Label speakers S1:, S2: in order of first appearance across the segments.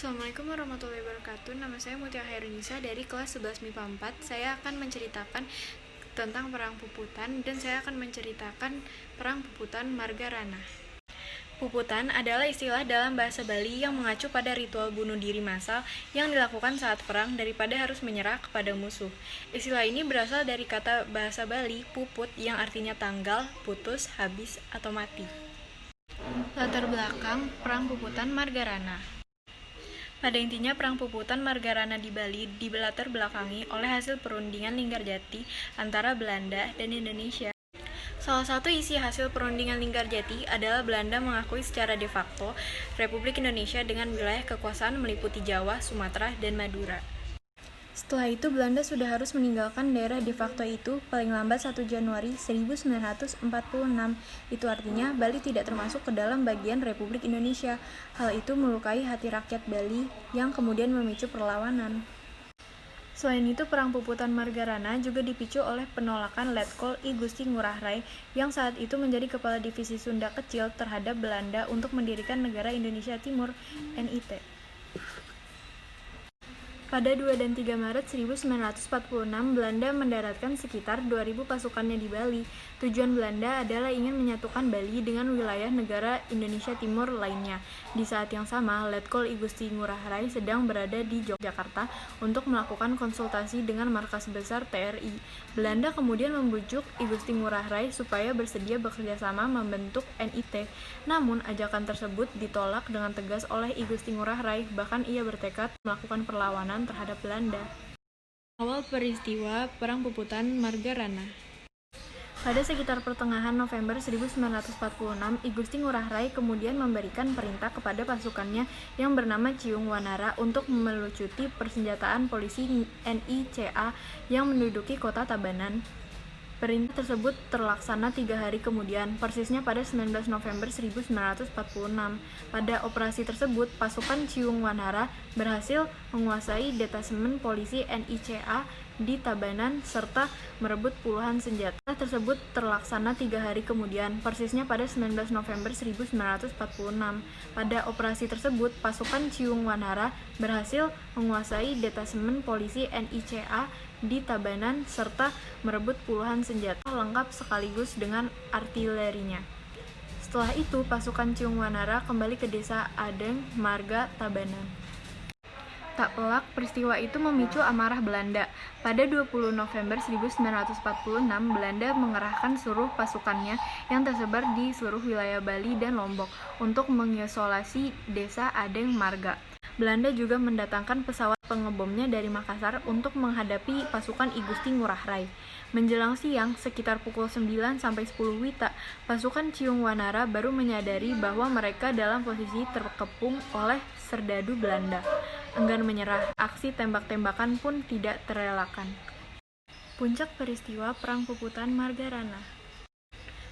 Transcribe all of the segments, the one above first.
S1: Assalamualaikum warahmatullahi wabarakatuh. Nama saya Mutia Khairunisa dari kelas 11 MIPA 4. Saya akan menceritakan tentang Perang Puputan dan saya akan menceritakan Perang Puputan Margarana. Puputan adalah istilah dalam bahasa Bali yang mengacu pada ritual bunuh diri massal yang dilakukan saat perang daripada harus menyerah kepada musuh. Istilah ini berasal dari kata bahasa Bali puput yang artinya tanggal, putus, habis, atau mati. Latar belakang Perang Puputan Margarana. Pada intinya, Perang Puputan Margarana di Bali dilatar belakangi oleh hasil perundingan Linggarjati antara Belanda dan Indonesia. Salah satu isi hasil perundingan Linggarjati adalah Belanda mengakui secara de facto Republik Indonesia dengan wilayah kekuasaan meliputi Jawa, Sumatera, dan Madura. Setelah itu, Belanda sudah harus meninggalkan daerah de facto itu paling lambat 1 Januari 1946. Itu artinya Bali tidak termasuk ke dalam bagian Republik Indonesia. Hal itu melukai hati rakyat Bali yang kemudian memicu perlawanan. Selain itu, Perang Puputan Margarana juga dipicu oleh penolakan Letkol I Gusti Ngurah Rai yang saat itu menjadi kepala divisi Sunda kecil terhadap Belanda untuk mendirikan Negara Indonesia Timur (NIT). Pada 2 dan 3 Maret 1946, Belanda mendaratkan sekitar 2.000 pasukannya di Bali. Tujuan Belanda adalah ingin menyatukan Bali dengan wilayah negara Indonesia Timur lainnya. Di saat yang sama, Letkol I Gusti Ngurah Rai sedang berada di Yogyakarta untuk melakukan konsultasi dengan markas besar TRI. Belanda kemudian membujuk I Gusti Ngurah Rai supaya bersedia bekerjasama membentuk NIT. Namun, ajakan tersebut ditolak dengan tegas oleh I Gusti Ngurah Rai, bahkan ia bertekad melakukan perlawanan terhadap Belanda. Awal peristiwa Perang Puputan Margarana. Pada sekitar pertengahan November 1946, I Gusti Ngurah Rai kemudian memberikan perintah kepada pasukannya yang bernama Ciung Wanara untuk melucuti persenjataan polisi NICA yang menduduki kota Tabanan. Perintah tersebut terlaksana 3 hari kemudian, persisnya pada 19 November 1946. Pada operasi tersebut, pasukan Ciung Wanara berhasil menguasai detasemen polisi NICA di Tabanan serta merebut puluhan senjata. Tersebut terlaksana 3 hari kemudian, persisnya pada 19 November 1946. Pada operasi tersebut, pasukan Ciung Wanara berhasil menguasai detasemen polisi NICA di Tabanan serta merebut puluhan senjata lengkap sekaligus dengan artilerinya. Setelah itu, pasukan Ciung Wanara kembali ke desa Adeng, Marga, Tabanan. Tak pelak, peristiwa itu memicu amarah Belanda. Pada 20 November 1946, Belanda mengerahkan seluruh pasukannya yang tersebar di seluruh wilayah Bali dan Lombok untuk mengisolasi desa Adeng Marga. Belanda juga mendatangkan pesawat pengebomnya dari Makassar untuk menghadapi pasukan I Gusti Ngurah Rai. Menjelang siang, sekitar pukul 9 sampai 10 WITA, pasukan Ciung Wanara baru menyadari bahwa mereka dalam posisi terkepung oleh serdadu Belanda. Enggan menyerah, aksi tembak-tembakan pun tidak terelakkan. Puncak peristiwa Perang Puputan Margarana.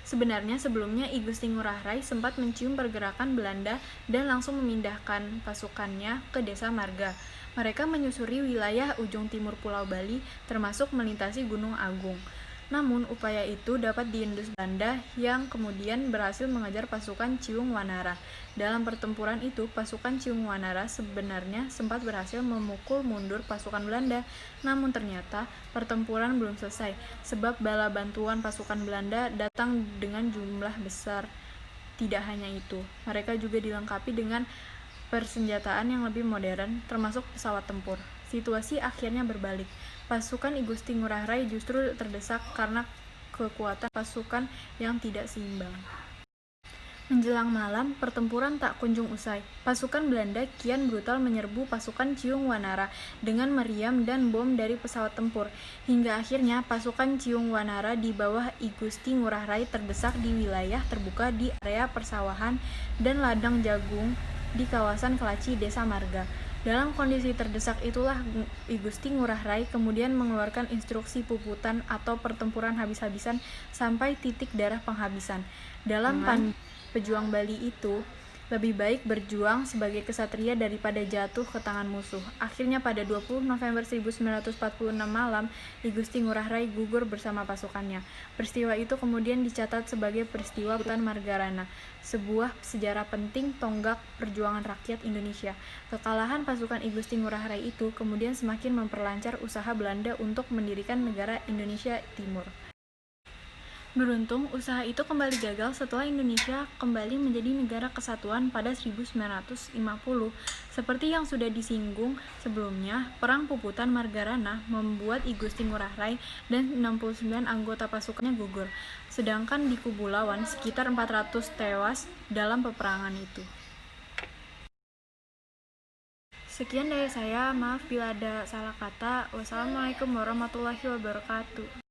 S1: Sebenarnya sebelumnya I Gusti Ngurah Rai sempat mencium pergerakan Belanda dan langsung memindahkan pasukannya ke desa Marga. Mereka menyusuri wilayah ujung timur Pulau Bali termasuk melintasi Gunung Agung. Namun upaya itu dapat diendus Belanda yang kemudian berhasil mengejar pasukan Ciung Wanara. Dalam pertempuran itu, pasukan Ciung Wanara sebenarnya sempat berhasil memukul mundur pasukan Belanda. Namun ternyata pertempuran belum selesai, sebab bala bantuan pasukan Belanda datang dengan jumlah besar. Tidak hanya itu, mereka juga dilengkapi dengan persenjataan yang lebih modern, termasuk pesawat tempur. Situasi akhirnya berbalik. Pasukan I Gusti Ngurah Rai justru terdesak karena kekuatan pasukan yang tidak seimbang. Menjelang malam, pertempuran tak kunjung usai. Pasukan Belanda kian brutal menyerbu pasukan Ciung Wanara dengan meriam dan bom dari pesawat tempur. Hingga akhirnya pasukan Ciung Wanara di bawah I Gusti Ngurah Rai terdesak di wilayah terbuka di area persawahan dan ladang jagung di kawasan Kelaci, Desa Marga. Dalam kondisi terdesak itulah I Gusti Ngurah Rai kemudian mengeluarkan instruksi puputan atau pertempuran habis-habisan sampai titik darah penghabisan. Dalam pejuang Bali itu, Lebih baik berjuang sebagai kesatria daripada jatuh ke tangan musuh. Akhirnya pada 20 November 1946 malam, I Gusti Ngurah Rai gugur bersama pasukannya. Peristiwa itu kemudian dicatat sebagai peristiwa Putan Margarana, sebuah sejarah penting tonggak perjuangan rakyat Indonesia. Kekalahan pasukan I Gusti Ngurah Rai itu kemudian semakin memperlancar usaha Belanda untuk mendirikan negara Indonesia Timur. Beruntung, usaha itu kembali gagal setelah Indonesia kembali menjadi negara kesatuan pada 1950. Seperti yang sudah disinggung sebelumnya, Perang Puputan Margarana membuat I Gusti Ngurah Rai dan 69 anggota pasukannya gugur. Sedangkan di kubu lawan, sekitar 400 tewas dalam peperangan itu. Sekian dari saya, maaf bila ada salah kata. Wassalamualaikum warahmatullahi wabarakatuh.